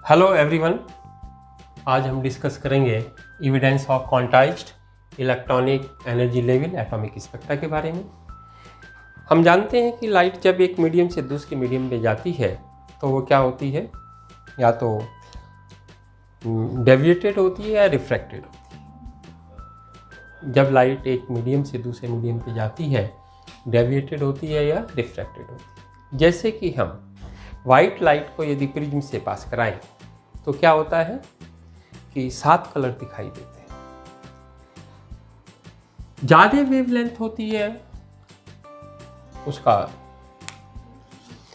Hello everyone, आज हम discuss करेंगे evidence of quantized electronic energy level atomic spectra के बारे में। हम जानते हैं कि लाइट जब एक मीडियम से दूसरे मीडियम में जाती है तो वो क्या होती है, या तो डेविएटेड होती है या रिफ्रैक्टेड होती है। जब लाइट एक मीडियम से दूसरे मीडियम पे जाती है, डेविएटेड होती है या रिफ्रैक्टेड होती है। जैसे कि हम वाइट लाइट को यदि प्रिज्म से पास कराएं तो क्या होता है कि 7 कलर दिखाई देते हैं। ज़्यादा वेवलेंथ होती है उसका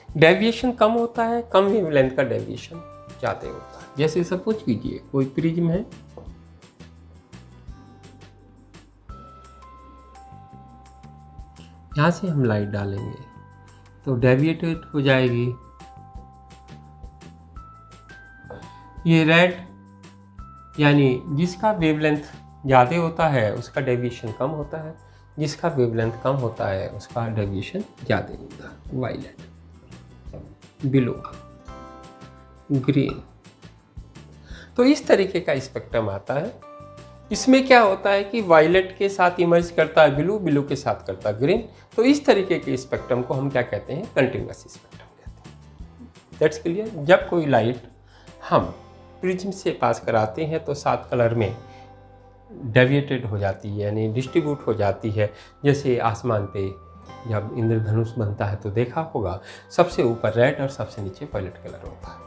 डेविएशन कम होता है, कम वेवलेंथ का डेविएशन ज़्यादा होता है। जैसे सपोज कीजिए कोई प्रिज्म है, यहाँ से हम लाइट डालेंगे तो डेविएटेड हो जाएगी। ये रेड यानी जिसका वेवलेंथ ज़्यादा होता है उसका डेविएशन कम होता है, जिसका वेवलेंथ कम होता है उसका डेविएशन ज़्यादा होता है। वायलेट, ब्लू, ग्रीन, तो इस तरीके का स्पेक्ट्रम आता है। इसमें क्या होता है कि वायलेट के साथ इमर्ज करता है ब्लू, ब्लू के साथ करता है ग्रीन। तो इस तरीके के स्पेक्ट्रम को हम क्या कहते हैं, कंटिन्यूअस स्पेक्ट्रम कहते हैं। That's clear. जब कोई लाइट हम प्रिज्म से पास कराते हैं तो 7 कलर में डेविएटेड हो जाती है, यानी डिस्ट्रीब्यूट हो जाती है। जैसे आसमान पे जब इंद्रधनुष बनता है तो देखा होगा सबसे ऊपर रेड और सबसे नीचे वायलेट कलर होता है।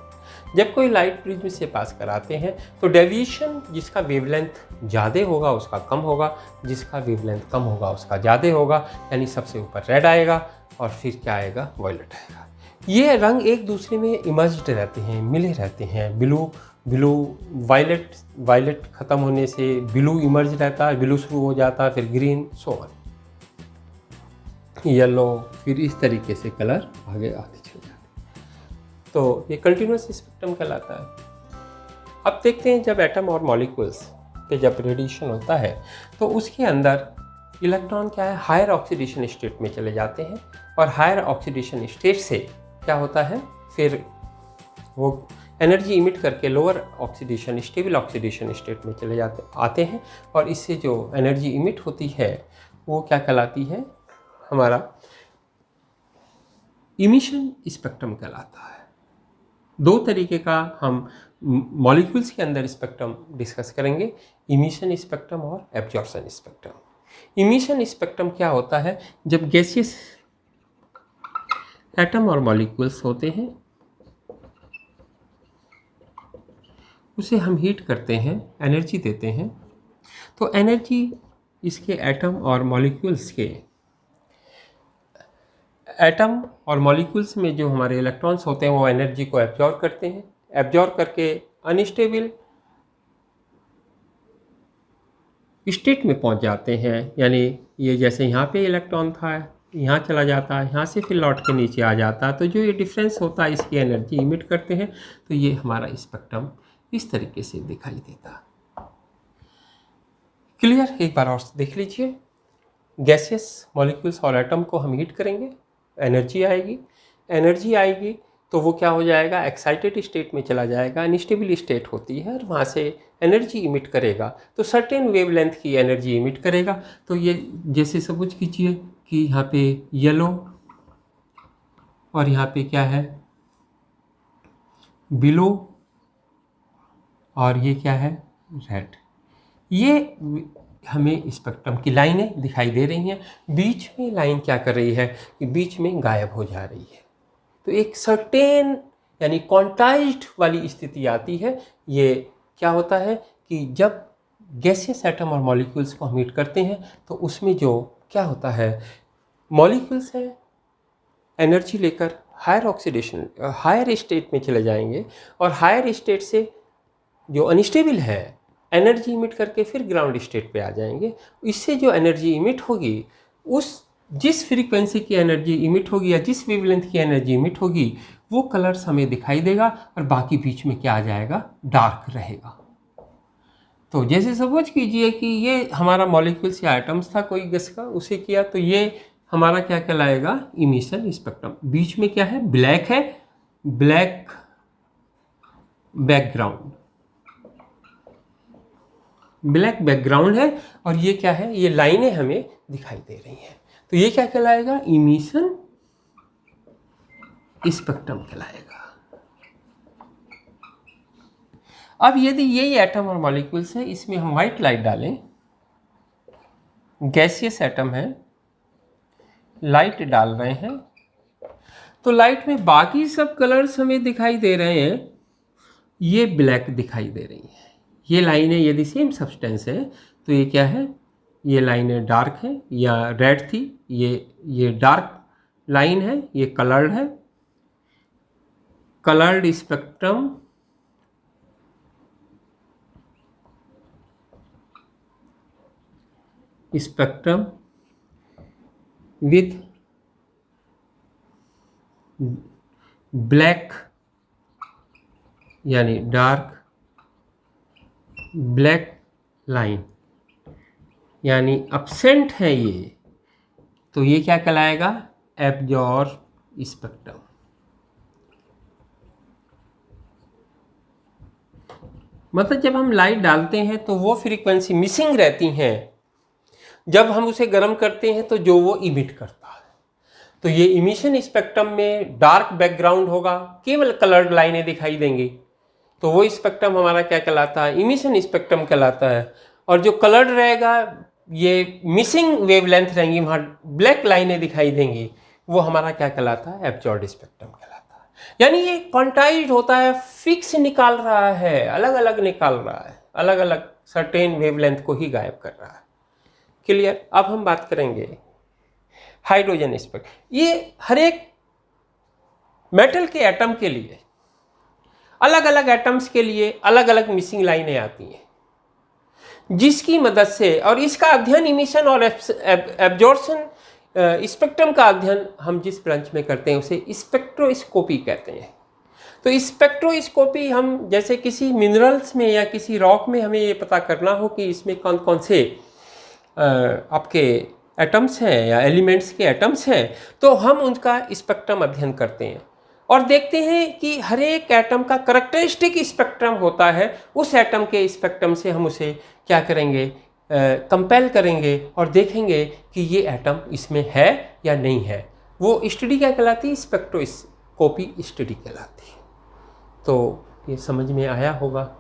जब कोई लाइट प्रिज्म से पास कराते हैं तो डेविएशन जिसका वेवलेंथ ज़्यादा होगा उसका कम होगा, जिसका वेवलेंथ कम होगा उसका ज़्यादा होगा। यानी सबसे ऊपर रेड आएगा और फिर क्या आएगा, वायलेट आएगा। ये रंग एक दूसरे में इमर्ज्ड रहते हैं, मिले रहते हैं। ब्लू वायलेट ख़त्म होने से ब्लू इमर्ज रहता है, ब्लू शुरू हो जाता है, फिर ग्रीन, सो ऑन, येलो, फिर इस तरीके से कलर आगे आते चले जाते हैं। तो ये कंटिन्यूअस स्पेक्ट्रम कहलाता है। अब देखते हैं जब एटम और मॉलिक्यूल्स पे जब रेडिएशन होता है तो उसके अंदर इलेक्ट्रॉन क्या है, हायर ऑक्सीडेशन स्टेट में चले जाते हैं। और हायर ऑक्सीडेशन स्टेट से क्या होता है, फिर वो एनर्जी इमिट करके lower oxidation, stable oxidation state में चले आते हैं। और इससे जो एनर्जी इमिट होती है वो क्या कहलाती है, हमारा इमिशन स्पेक्ट्रम कहलाता है। 2 तरीके का हम मॉलिक्यूल्स के अंदर स्पेक्ट्रम डिस्कस करेंगे, इमिशन स्पेक्ट्रम और एब्जॉर्प्शन स्पेक्ट्रम। इमिशन स्पेक्ट्रम क्या होता है, जब गैसियस एटम और मॉलिक्यूल्स होते हैं उसे हम हीट करते हैं, एनर्जी देते हैं। तो एनर्जी इसके एटम और मॉलिक्यूल्स में जो हमारे इलेक्ट्रॉन्स होते हैं वो एनर्जी को एब्जॉर्ब करते हैं। एब्जॉर्ब करके अनस्टेबल स्टेट में पहुंच जाते हैं। यानी ये जैसे यहाँ पे इलेक्ट्रॉन था, यहाँ चला जाता है, यहाँ से फिर लौट के नीचे आ जाता है। तो जो ये डिफरेंस होता है इसकी एनर्जी इमिट करते हैं। तो ये हमारा स्पेक्ट्रम इस तरीके से दिखाई देता। क्लियर। एक बार और देख लीजिए, गैसेस मॉलिक्यूल्स और एटम को हम हीट करेंगे, एनर्जी आएगी तो वो क्या हो जाएगा, एक्साइटेड स्टेट में चला जाएगा, अनस्टेबल स्टेट होती है, और वहाँ से एनर्जी इमिट करेगा। तो सर्टेन वेवलेंथ की एनर्जी इमिट करेगा। तो ये जैसे सपोज कीजिए कि यहाँ पे येलो और यहाँ पे क्या है, ब्लू, और ये क्या है, रेड। ये हमें स्पेक्ट्रम की लाइनें दिखाई दे रही हैं। बीच में लाइन क्या कर रही है कि बीच में गायब हो जा रही है। तो एक सर्टेन यानी क्वांटाइज्ड वाली स्थिति आती है। ये क्या होता है कि जब गैसियस एटम और मॉलिक्यूल्स को हम हीट करते हैं तो उसमें जो क्या होता है, मॉलिक्यूल्स है एनर्जी लेकर हायर स्टेट में चले जाएंगे, और हायर स्टेट से जो अनस्टेबल है एनर्जी इमिट करके फिर ग्राउंड स्टेट पे आ जाएंगे। इससे जो एनर्जी इमिट होगी, उस जिस फ्रीक्वेंसी की एनर्जी इमिट होगी या जिस वेवलेंथ की एनर्जी इमिट होगी वो कलर्स हमें दिखाई देगा, और बाकी बीच में क्या आ जाएगा, डार्क रहेगा। तो जैसे सपोज कीजिए कि ये हमारा मॉलिक्यूल्स या एटम्स था कोई गैस का, उसे किया तो ये हमारा क्या कहलाएगा, इमिशन स्पेक्ट्रम। बीच में क्या है, ब्लैक है, ब्लैक बैकग्राउंड, ब्लैक बैकग्राउंड है और ये क्या है, ये लाइनें हमें दिखाई दे रही हैं। तो ये क्या कहलाएगा, इमिशन स्पेक्ट्रम कहलाएगा। अब यदि यही एटम और मॉलिक्यूल्स है, इसमें हम व्हाइट लाइट डालें, गैसियस एटम है, लाइट डाल रहे हैं, तो लाइट में बाकी सब कलर्स हमें दिखाई दे रहे हैं, ये ब्लैक दिखाई दे रही है। ये लाइनें यदि सेम सब्सटेंस है तो ये क्या है, ये लाइनें डार्क है या रेड थी, ये डार्क लाइन है, ये कलर्ड है। कलर्ड स्पेक्ट्रम विथ ब्लैक यानी डार्क ब्लैक लाइन यानी absent है ये, तो ये क्या कहलाएगा, एब्जॉर्ब स्पेक्ट्रम। मतलब जब हम लाइट डालते हैं तो वो फ्रीक्वेंसी मिसिंग रहती हैं, जब हम उसे गर्म करते हैं तो जो वो इमिट करता है। तो ये इमिशन स्पेक्ट्रम में डार्क बैकग्राउंड होगा, केवल कलर्ड लाइनें दिखाई देंगी, तो वो स्पेक्ट्रम हमारा क्या कहलाता है, इमिशन स्पेक्ट्रम कहलाता है। और जो कलर्ड रहेगा, ये मिसिंग वेवलेंथ रहेंगी, वहाँ ब्लैक लाइनें दिखाई देंगी, वो हमारा क्या कहलाता है, एब्जॉर्ब्ड स्पेक्ट्रम कहलाता है। यानी ये क्वांटाइज्ड होता है, फिक्स निकाल रहा है, अलग अलग निकाल रहा है, अलग अलग सर्टेन वेवलेंथ को ही गायब कर रहा है। क्लियर। अब हम बात करेंगे हाइड्रोजन स्पेक्ट्रम। ये हर एक मेटल के एटम के लिए, अलग अलग एटम्स के लिए अलग अलग मिसिंग लाइनें आती हैं, जिसकी मदद से, और इसका अध्ययन इमिशन और एब्जॉर्प्शन स्पेक्ट्रम का अध्ययन हम जिस ब्रांच में करते हैं उसे स्पेक्ट्रोस्कोपी कहते हैं। तो स्पेक्ट्रोस्कोपी, हम जैसे किसी मिनरल्स में या किसी रॉक में हमें ये पता करना हो कि इसमें कौन कौन से आपके एटम्स हैं या एलिमेंट्स के एटम्स हैं, तो हम उनका स्पेक्ट्रम अध्ययन करते हैं और देखते हैं कि हर एक एटम का करैक्टरिस्टिक स्पेक्ट्रम होता है। उस एटम के स्पेक्ट्रम से हम उसे क्या करेंगे, कंपेल करेंगे और देखेंगे कि ये एटम इसमें है या नहीं है। वो स्टडी क्या कहलाती है, स्पेक्ट्रोस्कोपी स्टडी कहलाती है। तो ये समझ में आया होगा।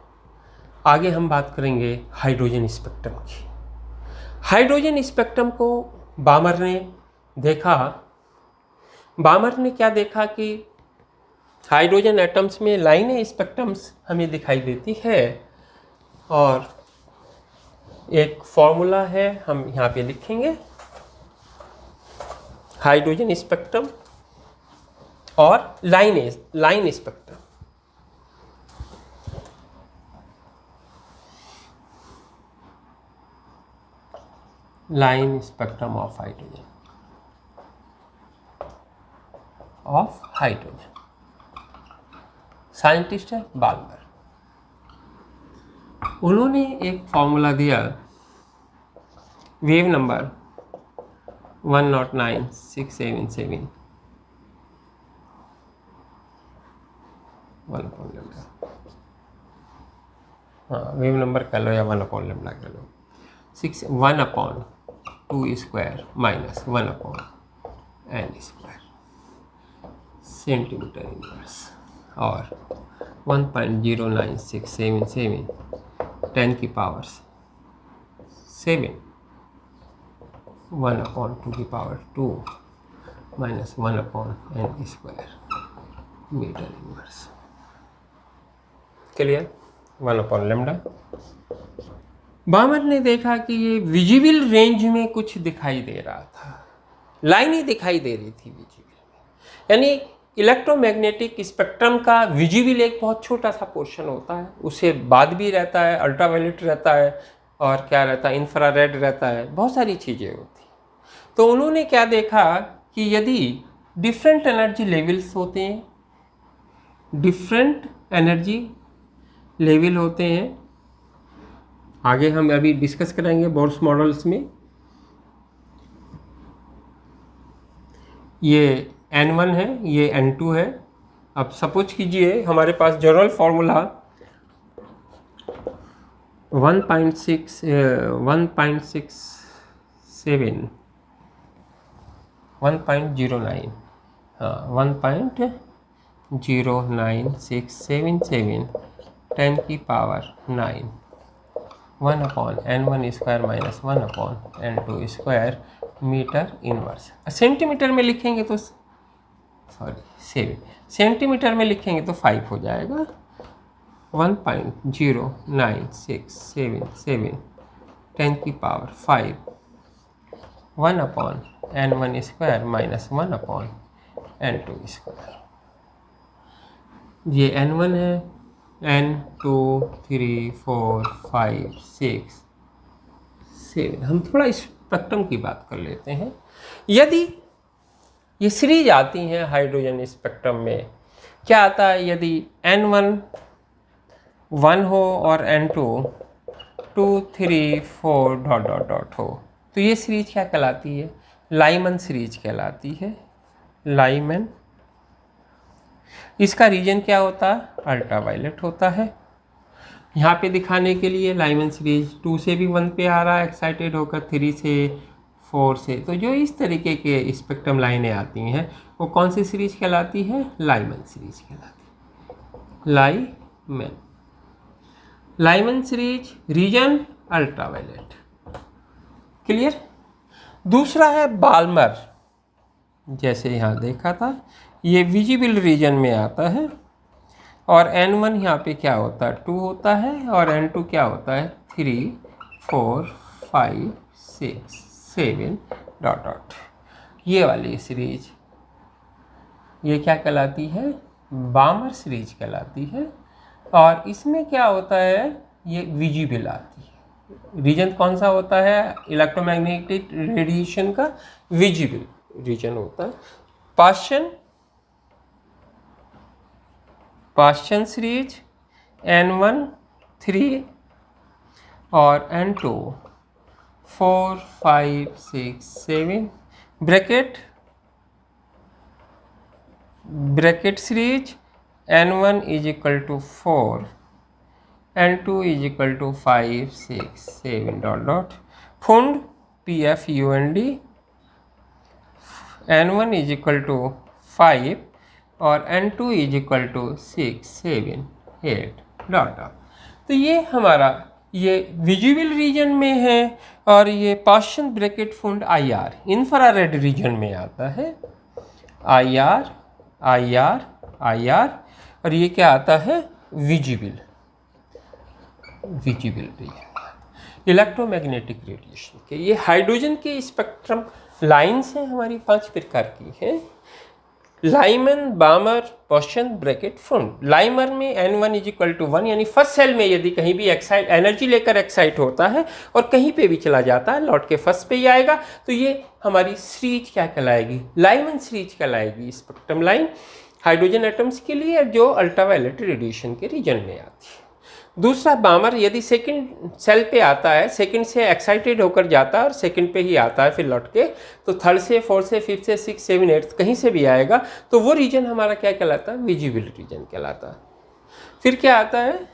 आगे हम बात करेंगे हाइड्रोजन स्पेक्ट्रम की। हाइड्रोजन स्पेक्ट्रम को बामर ने देखा। बामर ने क्या देखा कि हाइड्रोजन एटम्स में लाइनें स्पेक्ट्रम्स हमें दिखाई देती है, और एक फॉर्मूला है हम यहाँ पे लिखेंगे, हाइड्रोजन स्पेक्ट्रम और line spectrum. Line spectrum of hydrogen. Scientist है बाल्मर। उन्होंने एक फॉर्मूला दिया, वेव नंबर 109677 1/λ। हाँ, वेव नंबर कह लो या 1/λ कह लो। 1/2² माइनस 1/n² सेंटीमीटर इनवर्स, और 1.09677 10 की power 7 1/2² minus 1/n² metre inverse. Clear. 1/λ। Balmer ने देखा कि ये विजिबल रेंज में कुछ दिखाई दे रहा था, लाइन ही दिखाई दे रही थी विजिबल में। यानी इलेक्ट्रोमैग्नेटिक स्पेक्ट्रम का विजिबल एक बहुत छोटा सा पोर्शन होता है, उसे बाद भी रहता है, अल्ट्रावायलेट रहता है, और क्या रहता है, इंफ्रारेड रहता है, बहुत सारी चीज़ें होती। तो उन्होंने क्या देखा कि यदि डिफरेंट एनर्जी लेवल्स होते हैं, डिफरेंट एनर्जी लेवल होते हैं, आगे हम अभी डिस्कस करेंगे बोर्स मॉडल्स में। ये N1 है, ये N2 है। अब सपोज कीजिए हमारे पास जनरल फार्मूला 1.6 1.67 1.09 हाँ 1.09677 10 की power 9 1/n1 square minus 1/n2 square metre inverse. Centimetre में लिखेंगे तो 7 सेंटीमीटर में लिखेंगे तो 5 हो जाएगा। 1.09677 10 की power 5 1/n1 square minus 1/n2 square. ये n1 है, n2 3 4 5 6 7। हम थोड़ा स्पेक्ट्रम की बात कर लेते हैं। यदि ये सीरीज आती हैं हाइड्रोजन स्पेक्ट्रम में, क्या आता है? यदि n1 1 हो और n2 2 3 4 डॉट डॉट डॉट हो तो ये सीरीज क्या कहलाती है? लाइमन सीरीज कहलाती है। लाइमन। इसका रीजन क्या होता है? अल्ट्रावायलेट होता है। यहाँ पे दिखाने के लिए लाइमन सीरीज 2 से भी 1 पे आ रहा है एक्साइटेड होकर, 3 से 4 से। तो जो इस तरीके के स्पेक्ट्रम लाइनें आती हैं वो कौन सी सीरीज कहलाती है? लाइमन सीरीज कहलाती है। Lyman series, region ultraviolet. Clear? दूसरा है बाल्मर। जैसे यहाँ देखा था, ये विजिबल रीजन में आता है और n1 यहाँ पे क्या होता है? 2 होता है और n2 क्या होता है? 3 4 5 6 7 डॉट डॉट। ये वाली सीरीज ये क्या कहलाती है? बाल्मर सीरीज कहलाती है। और इसमें क्या होता है? ये विजिबल आती है। रीजन कौन सा होता है? इलेक्ट्रोमैग्नेटिक रेडिएशन का विजिबल रीजन होता है। पाश्चन सीरीज n1 3 और n2 4 5 6 7 Brackett series n1 is equal to 4 n2 is equal to 5 6 7 dot dot. Pfund PFUND n1 is equal to 5 और n2 is equal to 6 7 8 dot dot. तो ये हमारा ये visible region में है और ये Paschen Brackett Pfund IR infrared region में आता है। IR और ये क्या आता है? Visible reason. इलेक्ट्रोमैग्नेटिक रेडिएशन के ये हाइड्रोजन के स्पेक्ट्रम लाइन्स हैं हमारी 5 प्रकार की हैं। Lyman, Balmer, Paschen, Brackett, Pfund. Lyman में n1 इज इक्वल टू 1 यानी फर्स्ट सेल में यदि कहीं भी एनर्जी लेकर एक्साइट होता है और कहीं पे भी चला जाता है, लौट के फर्स्ट पे ही आएगा, तो ये हमारी सीरीज क्या कहलाएगी? लाइमन सीरीज कहलाएगी। स्पेक्ट्रम लाइन हाइड्रोजन एटम्स के लिए जो अल्ट्रावायलेट रेडिएशन के रीजन में आती है। दूसरा बाल्मर, यदि सेकंड सेल पे आता है, सेकंड से एक्साइटेड होकर जाता है और सेकंड पे ही आता है फिर लौट के, तो थर्ड से, फोर्थ से, फिफ्थ से, 6 7 8 कहीं से भी आएगा, तो वो रीजन हमारा क्या कहलाता है? विजिबल रीजन कहलाता है। फिर क्या आता है?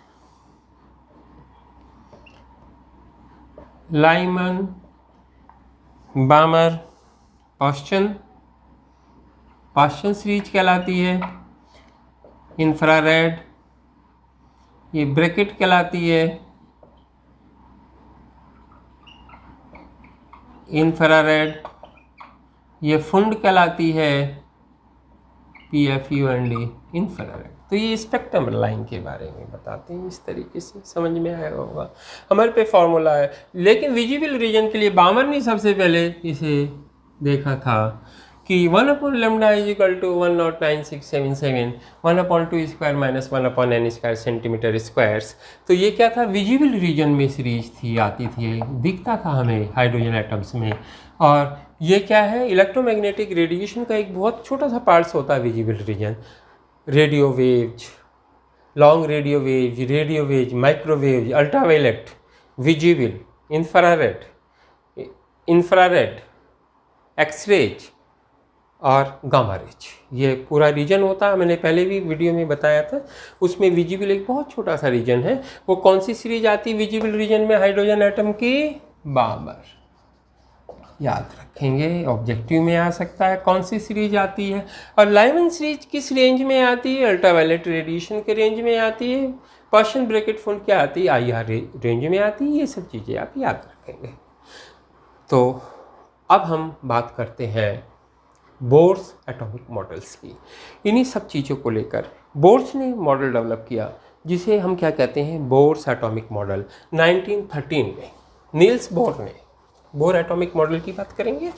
लाइमन, बाल्मर, पाश्चन सीरीज कहलाती है। इंफ्रारेड, ये ब्रैकेट कहलाती है। इंफ्रारेड, ये फुंड कहलाती है। PFUND infrared. तो ये स्पेक्ट्रम लाइन के बारे में बताते हैं। इस तरीके से समझ में आया होगा। हमारे पे फॉर्मूला है, लेकिन विजिबल रीजन के लिए बाल्मर ने सबसे पहले इसे देखा था कि 1/λ is equal to 1099677 1/2 square minus 1/n square centimetre squares. तो ये क्या था? विजिबल रीजन में सीरीज थी, आती थी, दिखता था हमें हाइड्रोजन एटम्स में। और ये क्या है? इलेक्ट्रोमैग्नेटिक रेडिएशन का एक बहुत छोटा सा पार्ट्स होता है visible region. Radio waves, long radio waves, microwaves, ultraviolet, visible, infrared, X-rays, और गामा रेज, ये पूरा रीजन होता है। मैंने पहले भी वीडियो में बताया था, उसमें विजिबल एक बहुत छोटा सा रीजन है। वो कौन सी सीरीज आती है विजिबल रीजन में हाइड्रोजन एटम की? बामर। याद रखेंगे, ऑब्जेक्टिव में आ सकता है कौन सी सीरीज आती है। और लाइमन सीरीज किस रेंज में आती है? अल्ट्रावायलेट रेडिएशन के रेंज में आती है। पर्शियन ब्रैकेट फॉन्ट क्या आती है? IR रेंज में आती है। ये सब चीज़ें आप याद रखेंगे। तो अब हम बात करते हैं बोर्स एटॉमिक मॉडल्स की। इन्हीं सब चीज़ों को लेकर बोर्स ने मॉडल डेवलप किया, जिसे हम क्या कहते हैं? Bohr's atomic model. 1913 में नील्स बोर ने बोर एटॉमिक मॉडल की बात करेंगे।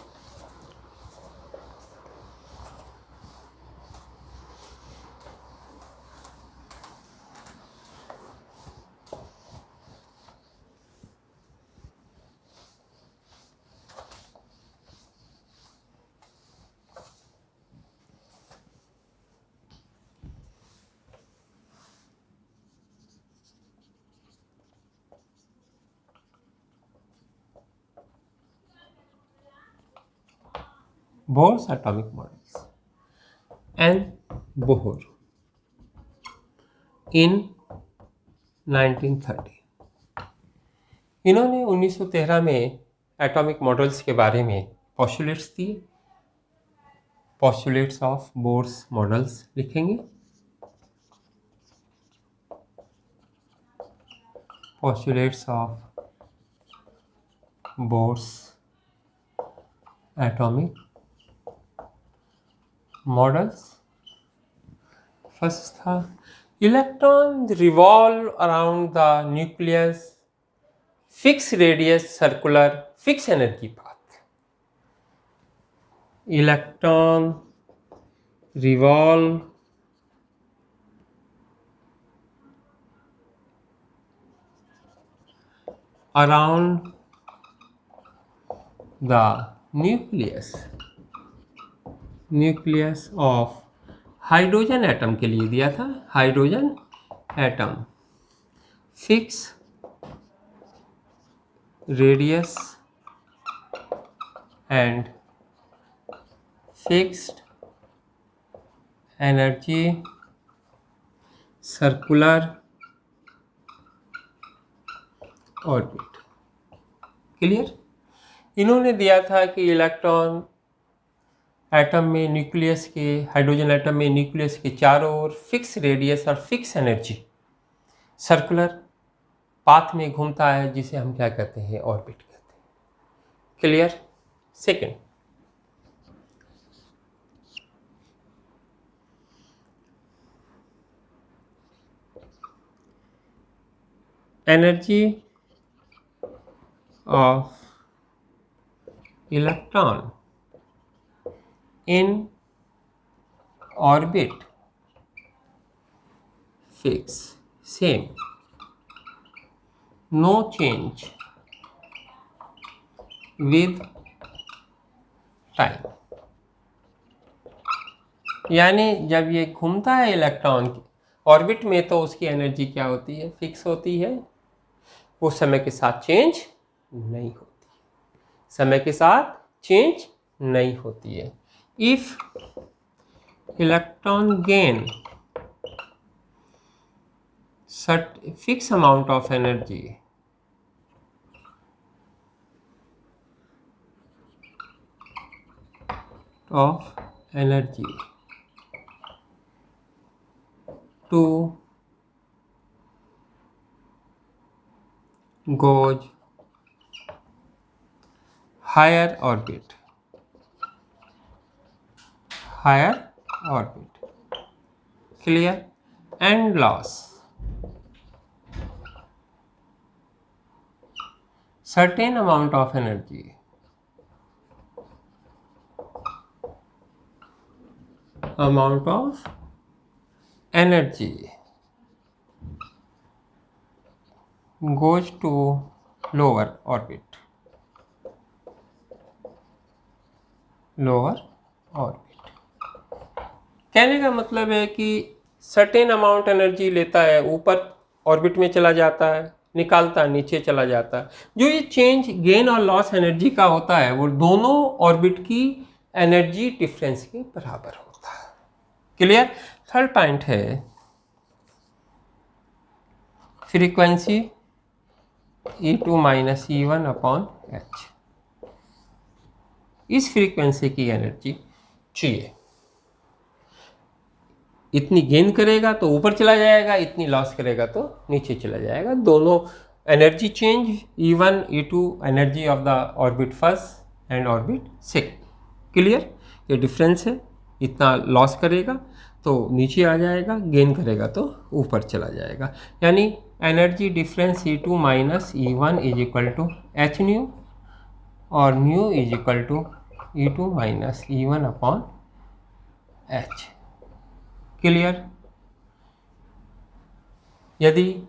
Bohr's atomic models and Bohr in 1930। इन्होंने 1913 में एटॉमिक मॉडल्स के बारे में पोस्टुलेट्स दिए। पोस्टुलेट्स ऑफ बोर्स मॉडल्स लिखेंगे। Postulates of Bohr's atomic models. First था electron revolve around the nucleus, fix radius, circular, fix energy path. Electron revolve around the nucleus of hydrogen atom के लिए दिया था। Hydrogen atom, fix radius and fixed energy, circular orbit. Clear? इन्होंने दिया था कि electron atom में nucleus के, हाइड्रोजन एटम में न्यूक्लियस के चारों ओर फिक्स रेडियस और फिक्स एनर्जी, सर्कुलर पाथ में घूमता है, जिसे हम क्या कहते हैं? ऑर्बिट कहते हैं। Clear? Second, energy of electron in orbit fix, same, no change with time। यानी जब ये घूमता है इलेक्ट्रॉन ऑर्बिट में, तो उसकी एनर्जी क्या होती है? फिक्स होती है। वो समय के साथ चेंज नहीं होती, समय के साथ चेंज नहीं होती है। If electron gain fixed amount of energy, to goes higher orbit, clear, and loss certain amount of energy, goes to lower orbit, कहने का मतलब है कि सर्टेन अमाउंट एनर्जी लेता है, ऊपर ऑर्बिट में चला जाता है, निकालता है, नीचे चला जाता है। जो ये चेंज, गेन और लॉस एनर्जी का होता है, वो दोनों ऑर्बिट की एनर्जी डिफरेंस के बराबर होता है। क्लियर। थर्ड पॉइंट है frequency E2 minus E1 upon H। इस फ्रीक्वेंसी की एनर्जी चाहिए, इतनी गेन करेगा तो ऊपर चला जाएगा, इतनी लॉस करेगा तो नीचे चला जाएगा। दोनों energy change E1 E2 energy of the orbit first and orbit second. Clear. ये डिफरेंस है, इतना लॉस करेगा तो नीचे आ जाएगा, गेन करेगा तो ऊपर चला जाएगा। यानी energy difference E2 minus E1 is equal to H nu और nu is equal to E2 minus E1 upon H. Clear. यदि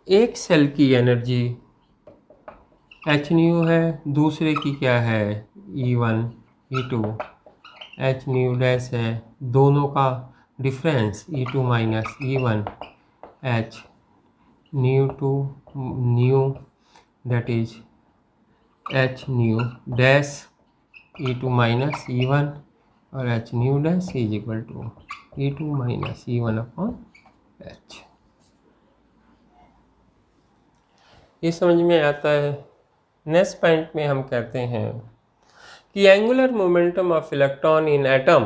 एक सेल की एनर्जी एच न्यू है, दूसरे की क्या है E1 E2 H nu dash है, दोनों का difference E2 minus E1 h nu to nu that is h nu dash E2 minus E1 और h nu dash is equal to E2 minus E1 upon h. ये समझ में आता है। Next point में हम कहते हैं कि angular momentum of electron in atom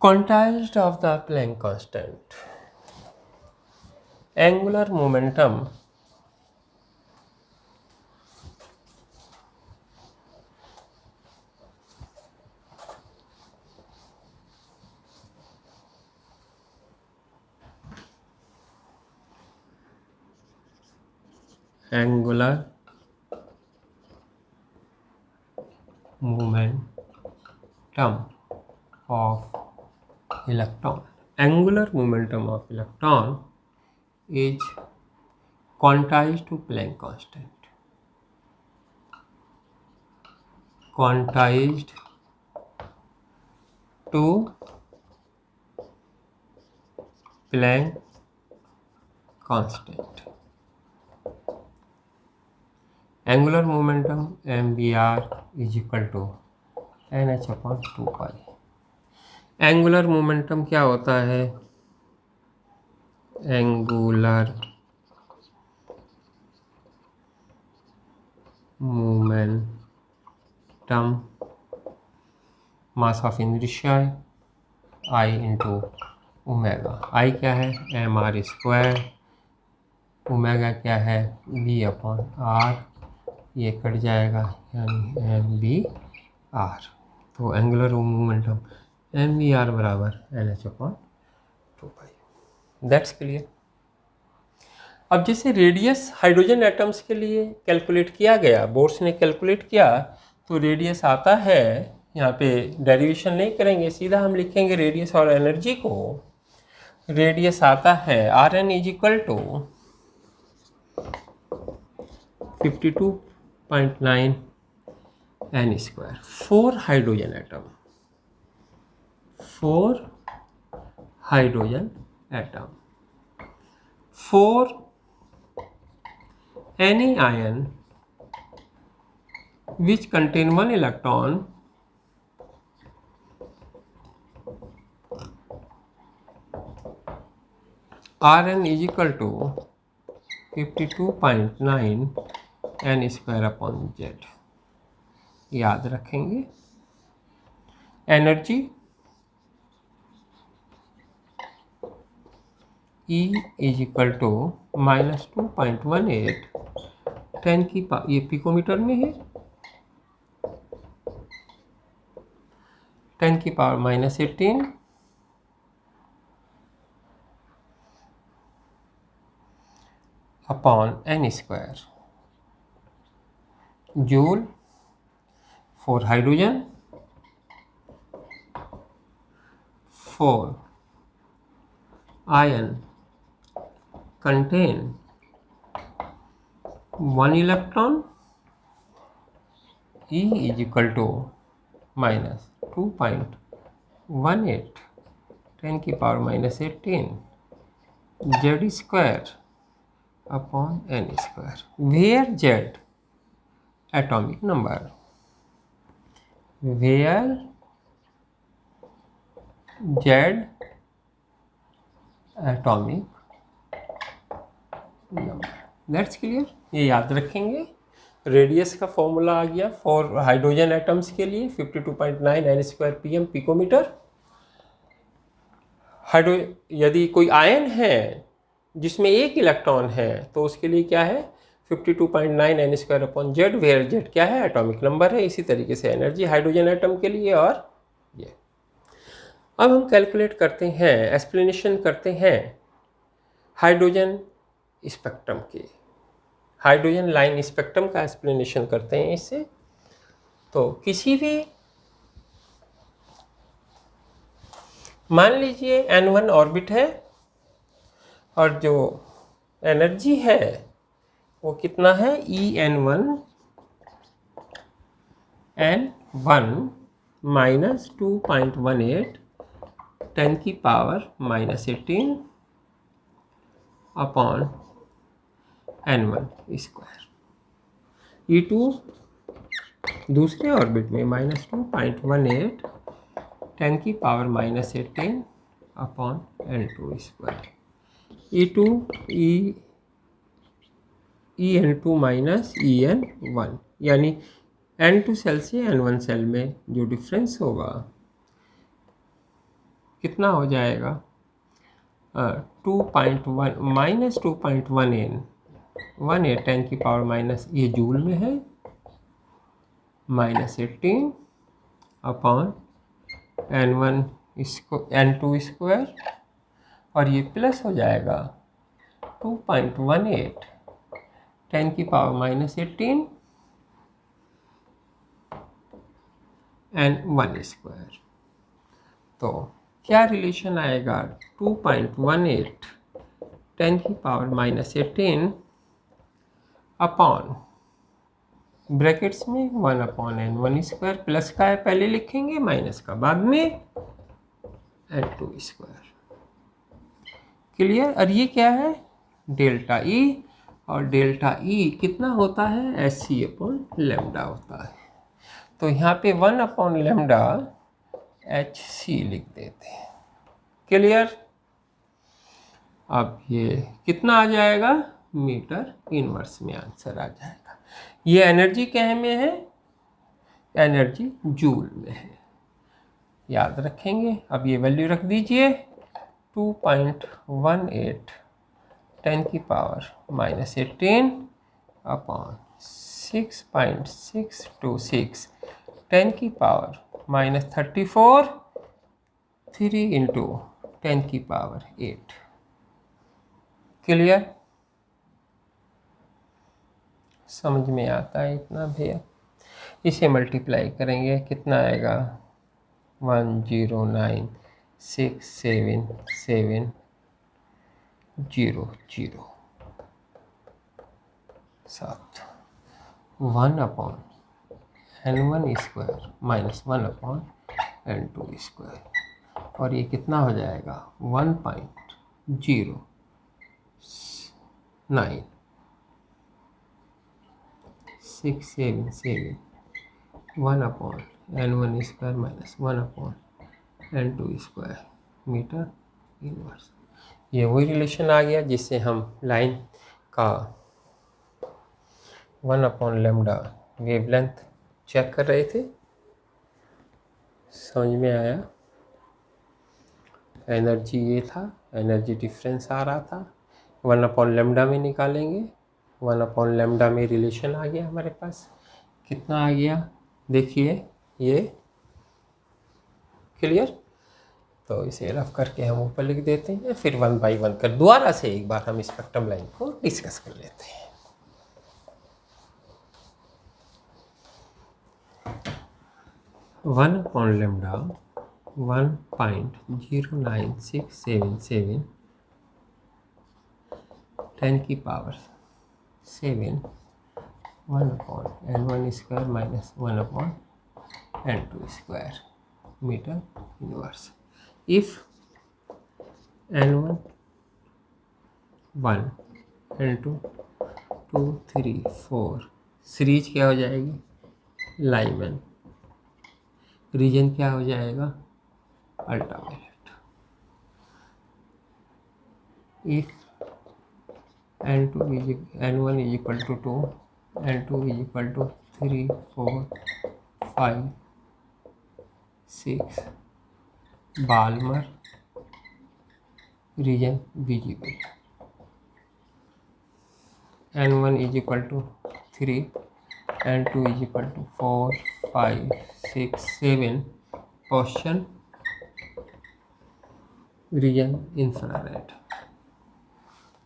quantized of the plank constant. Angular momentum angular momentum of electron. Angular momentum of electron is quantized to Planck constant. Quantized to Planck constant. Angular momentum mvr is equal to nh upon 2 pi। Angular momentum क्या होता है? Angular momentum mass of inertia I into omega. I क्या है? M R square. Omega क्या है? v upon R. ये cut जाएगा यानी एम बी आर। तो angular momentum M V R बराबर N H upon 2 pi. That's clear. अब जैसे रेडियस हाइड्रोजन एटम्स के लिए कैलकुलेट किया गया, बोर्स ने कैलकुलेट किया, तो रेडियस आता है, यहाँ पे डेरिवेशन नहीं करेंगे, सीधा हम लिखेंगे रेडियस और एनर्जी को। रेडियस आता है r n is equal to 52.9 n square. 4 hydrogen atom, 4 hydrogen atom, 4 any ion which contain 1 electron Rn is equal to 52.9 n square upon z। याद रखेंगे। Energy E is equal to -2.18 10 की power, ये picometre में है, 10 की power -18 upon n square joule for hydrogen, 4 ion contain 1 electron। E is equal to -2.18 10 की power -18 z square upon n square, where z atomic number. Where z atomic number. That's clear, ये याद रखेंगे। Radius का formula आ गया for hydrogen atoms के लिए 52.9 n square pm picometre. Hydro यदि कोई आयन है जिसमें एक इलेक्ट्रॉन है तो उसके लिए क्या है 52.9 n square upon z, where z क्या है एटॉमिक नंबर है। इसी तरीके से एनर्जी हाइड्रोजन एटम के लिए। और ये अब हम कैलकुलेट करते हैं, एक्सप्लेनेशन करते हैं हाइड्रोजन स्पेक्ट्रम के, हाइड्रोजन लाइन स्पेक्ट्रम का एक्सप्लेनेशन करते हैं इससे। तो किसी भी मान लीजिए n1 ऑर्बिट है और जो एनर्जी है वो कितना है En1 n1 माइनस 2.18 10 की power minus 18 upon n1 square. E2 दूसरे ऑर्बिट में माइनस 2.18 10 की power minus 18 upon n2 square. E2 En2 minus En1, यानी n2 सेल से n1 सेल में जो डिफरेंस होगा कितना हो जाएगा 2.1 माइनस 2.18 10 की पावर माइनस, ये जूल में है, minus 18 upon n1 n2 square, और ये प्लस हो जाएगा 2.18 10 की पावर माइनस 18 n1 स्क्वायर। तो क्या रिलेशन आएगा 2.18 10 की पावर माइनस 18 अपॉन ब्रैकेट्स में 1 अपॉन n1 स्क्वायर, प्लस का है पहले लिखेंगे माइनस का बाद में n2 स्क्वायर। क्लियर। और ये क्या है डेल्टा ई, और डेल्टा ई कितना होता है एच अपॉन लेमडा होता है। तो यहाँ पे 1 अपॉन लेमडा एच सी लिख देते हैं। क्लियर। अब ये कितना आ जाएगा मीटर इनवर्स में आंसर आ जाएगा। ये एनर्जी क्या में है, एनर्जी जूल में है, याद रखेंगे। अब ये वैल्यू रख दीजिए 2.18 10 की पावर माइनस 18 अपॉन 6.626 10 की पावर माइनस 34 3 इंटू 10 की पावर 8। क्लियर, समझ में आता है इतना भैया। इसे मल्टीप्लाई करेंगे कितना आएगा 109677007 1 upon n1 square minus 1 upon n2 square, और ये कितना हो जाएगा 1.09 677 1 upon n1 square minus 1 upon n2 square metre inverse. ये वही रिलेशन आ गया जिससे हम लाइन का 1 अपॉन लेमडा वेवलेंथ चेक कर रहे थे। समझ में आया। एनर्जी ये था, एनर्जी डिफरेंस आ रहा था, 1 अपॉन लेमडा में निकालेंगे। 1 अपॉन लेमडा में रिलेशन आ गया हमारे पास, कितना आ गया देखिए ये। क्लियर। तो इसे रफ करके हम ऊपर लिख देते हैं, फिर 1 बाई 1 कर दोबारा से एक बार हम स्पेक्ट्रम लाइन को डिस्कस कर लेते हैं। वन अपॉन लेमडा 1.09677 10 की power 7 1 upon n1 square minus 1 upon n2 square metre inverse. If n1 1 n2 2 3 4 series क्या हो जाएगी लाइमन रीजन क्या हो जाएगा, ultraviolet. If N2 N1 is equal to 2, N2 is equal to 3, 4, 5, 6, Balmer region visible, N1 is equal to 3, N2 is equal to 4, 5, 6, 7, Gaussian region infrared,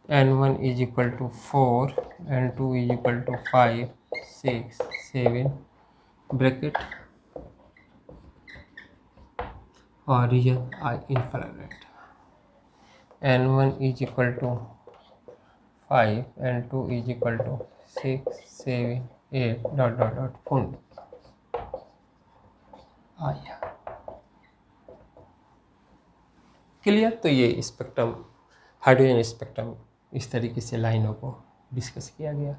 N1 is equal to 4, N2 is equal to 5, 6, 7, bracket और region infrared, N1 is equal to 5, N2 is equal to 6, 7, 8 dot dot dot फुंड आया। Clear. तो ये spectrum, hydrogen spectrum, इस तरीके से लाइनों को discuss किया गया।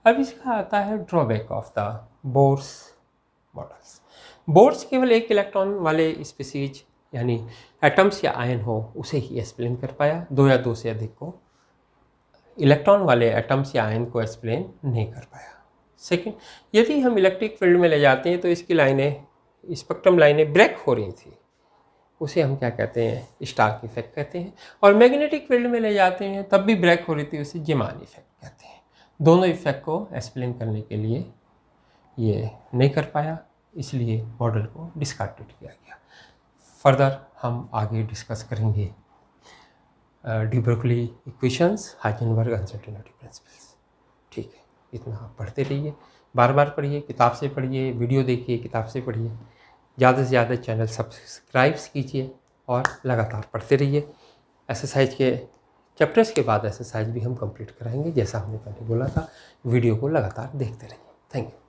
अब इसका आता है drawback of the Bohr's models. Bohr's केवल एक इलेक्ट्रॉन वाले स्पीसीज यानी एटम्स या आयन हो उसे ही एक्सप्लेन कर पाया, दो या दो से अधिक को, इलेक्ट्रॉन वाले एटम्स या आयन को एक्सप्लेन नहीं कर पाया। सेकेंड, यदि हम इलेक्ट्रिक फील्ड में ले जाते हैं तो इसकी लाइनें, स्पेक्ट्रम लाइनें ब्रेक हो रही थी, उसे हम क्या कहते हैं, स्टार्क इफेक्ट कहते हैं। और मैग्नेटिक फील्ड में ले जाते हैं तब भी ब्रेक हो रही थी, उसे जेमान इफेक्ट कहते हैं। दोनों इफेक्ट को एक्सप्लेन करने के लिए ये नहीं कर पाया, इसलिए मॉडल को डिस्कार्डेड किया गया। फर्दर हम आगे डिस्कस करेंगे de Broglie equations, Heisenberg uncertainty principles. ठीक है, इतना आप पढ़ते रहिए, बार बार पढ़िए, किताब से पढ़िए, वीडियो देखिए, किताब से पढ़िए, ज़्यादा से ज़्यादा चैनल सब्सक्राइब्स कीजिए और लगातार पढ़ते रहिए। एक्सरसाइज के चैप्टर्स के बाद एक्सरसाइज भी हम कंप्लीट कराएंगे, जैसा हमने पहले बोला था। वीडियो को लगातार देखते रहिए। Thank you.